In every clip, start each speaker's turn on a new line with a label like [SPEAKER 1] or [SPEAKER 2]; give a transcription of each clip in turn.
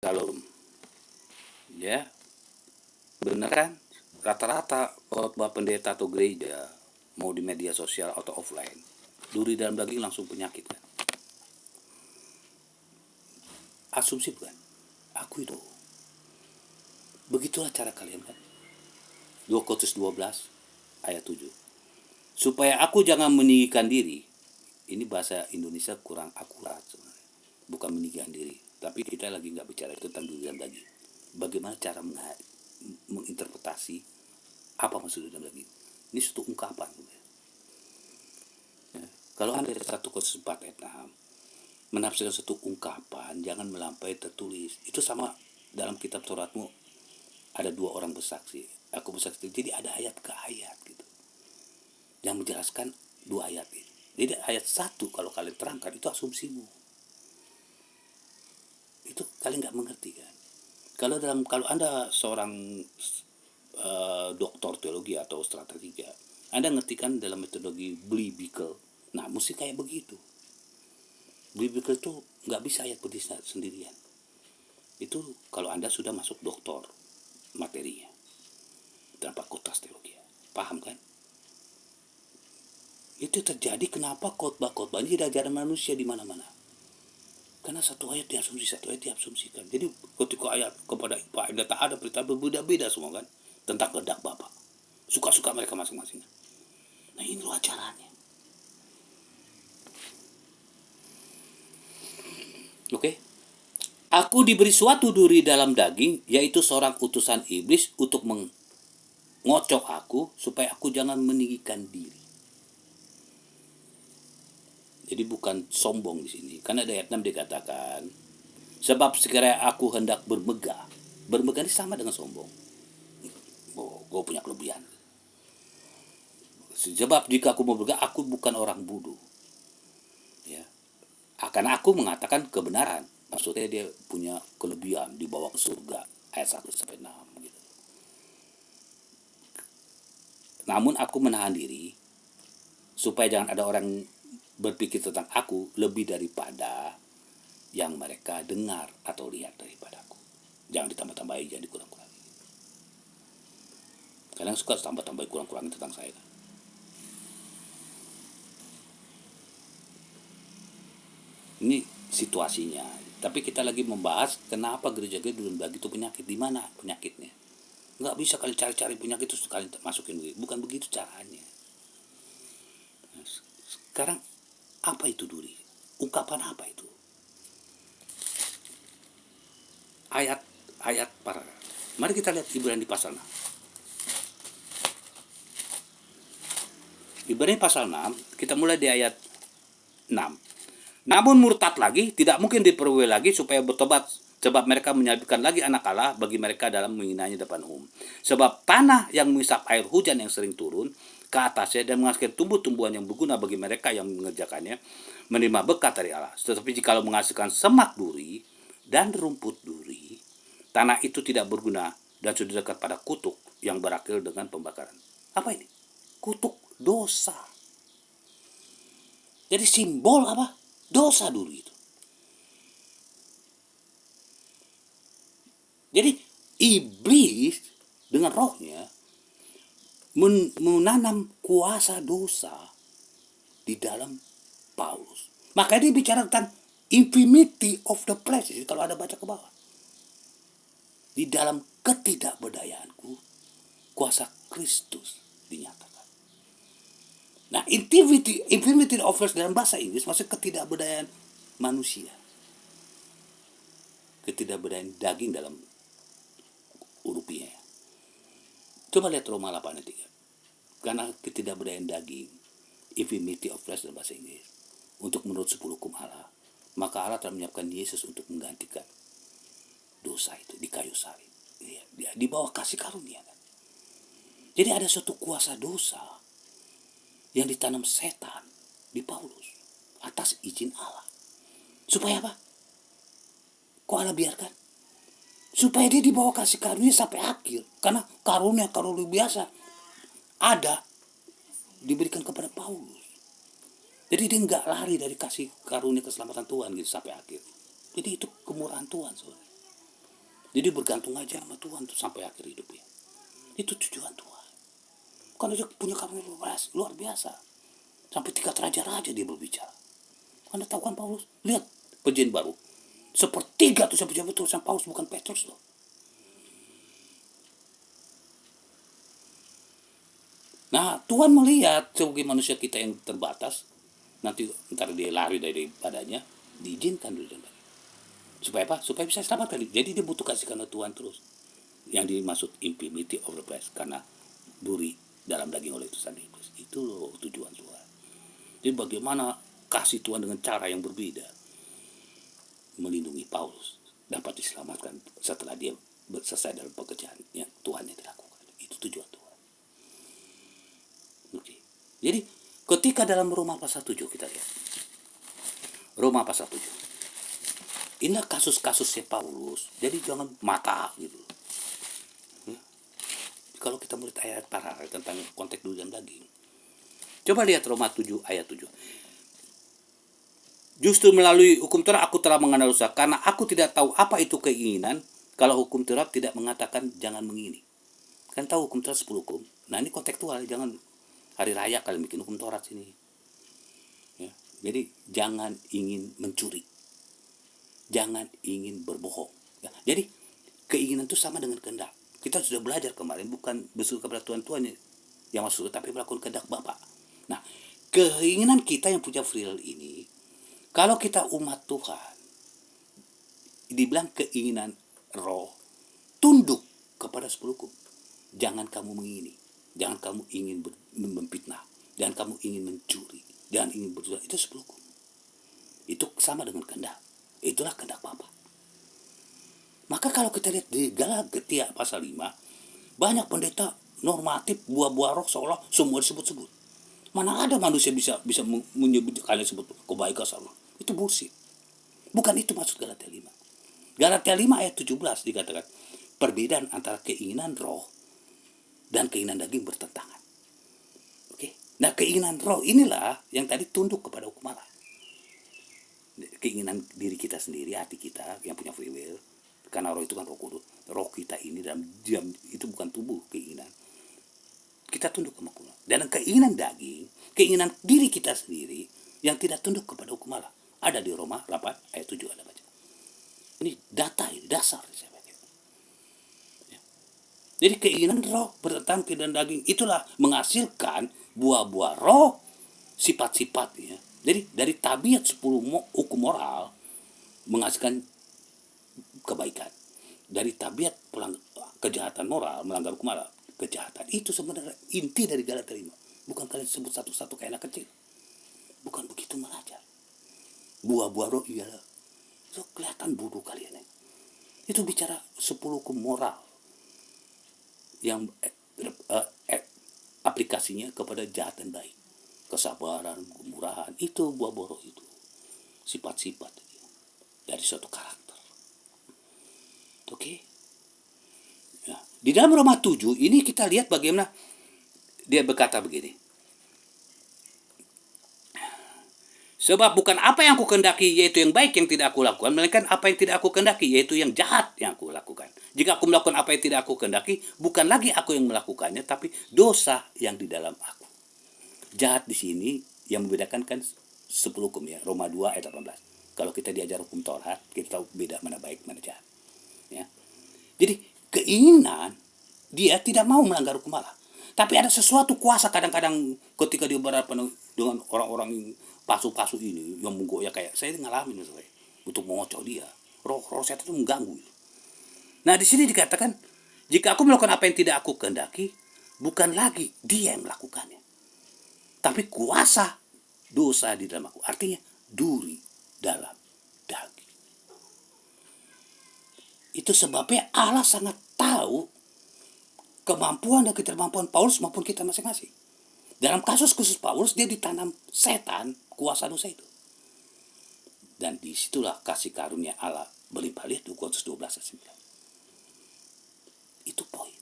[SPEAKER 1] Shalom. Ya, bener kan? Rata-rata khotbah pendeta atau gereja, mau di media sosial atau offline, duri dalam daging langsung penyakit kan? Asumsi bukan? Aku itu. Begitulah cara kalian kan? 2 Korintus 12 ayat 7. Supaya aku jangan meninggikan diri. Ini bahasa Indonesia kurang akurat sebenarnya. Bukan meninggikan diri, tapi kita lagi nggak bicara itu tentang duri dalam daging. Bagaimana cara menginterpretasi apa maksud dalam daging? Ini suatu ungkapan. Ya. Kalau Anda 1 Korintus 4 ayat 6 menafsirkan satu ungkapan jangan melampaui tertulis. Itu sama dalam kitab Tauratmu ada 2 orang bersaksi. Aku bersaksi. Jadi ada ayat ke ayat gitu. Yang menjelaskan 2 ayat ini. Jadi ayat 1 kalau kalian terangkan itu asumsimu. Itu kalian nggak mengerti kan? Kalau Anda seorang doktor teologi atau strategiga, Anda ngerti kan dalam metodologi biblical. Nah, mesti kayak begitu. Biblical itu nggak bisa ayat berdiri sendirian. Itu kalau Anda sudah masuk doktor materinya dalam fakultas teologi. Paham kan? Itu terjadi kenapa khotbah-khotbah ini tidak ajaran manusia di mana-mana. Karena satu ayat diasumsikan. Jadi ketika ayat kepada Pak Anda tak ada berita berbeda-beda semua kan tentang kehendak Bapak. Suka-suka mereka masing-masing. Nah, ini loh ajarannya. Oke. Aku diberi suatu duri dalam daging, yaitu seorang utusan iblis untuk mengocok aku supaya aku jangan meninggikan diri. Jadi bukan sombong di sini. Karena di ayat 6 dikatakan, sebab sekiranya aku hendak bermegah. Bermegah ini sama dengan sombong. Oh, gue punya kelebihan. Sebab jika aku mau bermegah, aku bukan orang bodoh. Ya. Karena aku mengatakan kebenaran. Maksudnya dia punya kelebihan dibawa ke surga. Ayat 1 sampai 6 gitu. Namun aku menahan diri supaya jangan ada orang berpikir tentang aku lebih daripada yang mereka dengar atau lihat daripadaku. Jangan ditambah-tambahi, jangan dikurang-kurangi. Kadang suka tambah-tambahi kurang-kurangi tentang saya. Ini situasinya. Tapi kita lagi membahas kenapa gereja-gereja dalam daging itu penyakit. Di mana penyakitnya? Nggak bisa kalian cari-cari penyakit terus kalian masukin. Bukan begitu caranya. Nah, sekarang apa itu duri? Ungkapan apa itu? Ayat para. Mari kita lihat Ibrani pasal 6. Ibrani pasal 6, kita mulai di ayat 6. Namun murtad lagi, tidak mungkin diperoleh lagi supaya bertobat, sebab mereka menyalibkan lagi anak Allah bagi mereka dalam menghinanya depan umum. Sebab tanah yang mengisap air hujan yang sering turun ke atasnya dan menghasilkan tumbuh-tumbuhan yang berguna bagi mereka yang mengerjakannya, menerima berkat dari Allah. Tetapi jika menghasilkan semak duri dan rumput duri, tanah itu tidak berguna dan sudah dekat pada kutuk yang berakhir dengan pembakaran. Apa ini? Kutuk dosa. Jadi simbol apa? Dosa dulu itu. Jadi iblis dengan rohnya menanam kuasa dosa di dalam Paulus. Makanya dia bicara tentang infirmity of the flesh. Kalau ada baca ke bawah. Di dalam ketidakberdayaanku, kuasa Kristus dinyatakan. Nah, infirmity of flesh dalam bahasa Inggris maksudnya ketidakberdayaan manusia. Ketidakberdayaan daging dalam urupinya. Coba lihat Roma 8 ayat 3. Karena ketidakberdayaan daging, infirmity of flesh dalam bahasa Inggris, untuk menurut 10 hukum Allah, maka Allah telah menyiapkan Yesus untuk menggantikan dosa itu di kayu salib. Dia di bawah kasih karunia kan. Jadi ada suatu kuasa dosa yang ditanam setan di Paulus atas izin Allah. Supaya apa? Kok Allah biarkan? Supaya dia dibawa kasih karunia sampai akhir. Karena karunia biasa ada diberikan kepada Paulus. Jadi dia nggak lari dari kasih karunia keselamatan Tuhan gitu sampai akhir. Jadi itu kemurahan Tuhan, saudara. Jadi bergantung aja sama Tuhan tuh sampai akhir hidupnya. Itu tujuan Tuhan. Karena dia punya karunia luar biasa. Sampai tingkat raja-raja dia berbicara. Anda tahu kan Paulus? Lihat perjanjian baru. Sepertiga tuh pejabat tulisan Paulus, bukan Petrus loh. Nah, Tuhan melihat sebagai manusia kita yang terbatas, nanti ntar dia lari daripadanya, diizinkan dulu. Supaya apa? Supaya bisa selamat kali. Jadi dia butuh kasih karena Tuhan terus. Yang dimaksud infirmity of the flesh, karena duri dalam daging oleh utusan iblis. Itu loh tujuan Tuhan. Jadi bagaimana kasih Tuhan dengan cara yang berbeda melindungi Paulus dapat diselamatkan setelah dia selesai dalam pekerjaan yang Tuhan yang dilakukan. Itu tujuan Tuhan. Oke. Jadi ketika dalam Roma pasal 7 kita lihat. Roma pasal 7. Inilah kasus-kasusnya Paulus. Jadi jangan mata gitu. Ya. Kalau kita melihat ayat paralel tentang konteks duri dan daging. Coba lihat Roma 7 ayat 7. Justru melalui hukum Taurat aku telah mengenal dosa, karena aku tidak tahu apa itu keinginan kalau hukum Taurat tidak mengatakan jangan mengingini. Kan tahu hukum Taurat 10 hukum. Nah ini kontekstual, jangan hari raya kalian bikin hukum Taurat sini. Ya. Jadi jangan ingin mencuri. Jangan ingin berbohong. Ya, jadi keinginan itu sama dengan kehendak. Kita sudah belajar kemarin, bukan berseru kepada Tuhan yang masuk, tapi melakukan kehendak Bapa. Nah, keinginan kita yang punya free will ini, kalau kita umat Tuhan, dibilang keinginan roh, tunduk kepada 10 hukum. Jangan kamu mengingini, jangan kamu ingin memfitnah, jangan kamu ingin mencuri, jangan ingin berdosa. Itu 10 hukum. Itu sama dengan kehendak. Itulah kehendak Bapa. Maka kalau kita lihat di Galatia pasal 5, banyak pendeta normatif buah-buah roh seolah semua disebut-sebut. Mana ada manusia bisa menyebut kalian sebut kebaikan Allah. Itu bullshit. Bukan itu maksud Galatia 5. Galatia 5 ayat 17 dikatakan, perbedaan antara keinginan roh dan keinginan daging bertentangan. Oke. Nah, keinginan roh inilah yang tadi tunduk kepada hukum Allah. Keinginan diri kita sendiri, hati kita yang punya free will, karena roh itu kan Roh Kudus. Roh kita ini dalam diam itu bukan tubuh keinginan. Kita tunduk sama hukum Allah. Dan keinginan daging, keinginan diri kita sendiri yang tidak tunduk kepada hukum Allah. Ada di Roma 8 ayat 7 ada baca. Ini data, ini dasar saya baca. Ya. Jadi keinginan roh bertentangan keinginan daging, itulah menghasilkan buah-buah roh, sifat-sifatnya. Jadi dari tabiat 10 hukum moral menghasilkan kebaikan. Dari tabiat kejahatan moral, melanggar hukum moral, kejahatan. Itu sebenarnya inti dari Galatia 5. Bukan kalian sebut satu-satu kayak anak kecil. Bukan begitu mengajar. Buah-buah roh ialah. So, kelihatan bodoh kalian. Itu bicara 10 hukum moral yang aplikasinya kepada jahat dan baik. Kesabaran, kemurahan, itu buah-buah roh itu. Sifat-sifat dari suatu karakter. Oke. Ya. Di dalam Roma 7 ini kita lihat bagaimana dia berkata begini. Sebab bukan apa yang aku kehendaki yaitu yang baik yang tidak aku lakukan, melainkan apa yang tidak aku kehendaki yaitu yang jahat yang aku lakukan. Jika aku melakukan apa yang tidak aku kehendaki, bukan lagi aku yang melakukannya, tapi dosa yang di dalam aku. Jahat di sini yang membedakan kan 10 hukum ya, Roma 2 ayat 18. Kalau kita diajar hukum Taurat, kita tahu beda mana baik mana jahat. Ya. Jadi keinginan dia tidak mau melanggar hukum Allah. Tapi ada sesuatu kuasa kadang-kadang ketika dia berhadapan dengan orang-orang pasu-pasu ini yang menggoyak, kayak saya ngalamin misalnya untuk mengocok dia. Roh setan itu mengganggu. Nah, di sini dikatakan jika aku melakukan apa yang tidak aku kehendaki, bukan lagi dia yang melakukannya, tapi kuasa dosa di dalam aku. Artinya duri dalam daging. Itu sebabnya Allah sangat tahu kemampuan dan ketidakmampuan Paulus maupun kita masing-masing. Dalam kasus khusus Paulus, dia ditanam setan kuasa dosa itu. Dan disitulah kasih karunia Allah berlimpah lihat 2 Korintus 12 ayat 9. Itu poin.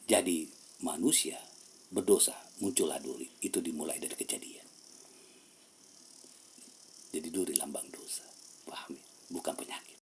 [SPEAKER 1] Jadi manusia berdosa, muncullah duri. Itu dimulai dari kejadian. Jadi duri lambang dosa. Pahami? Bukan penyakit.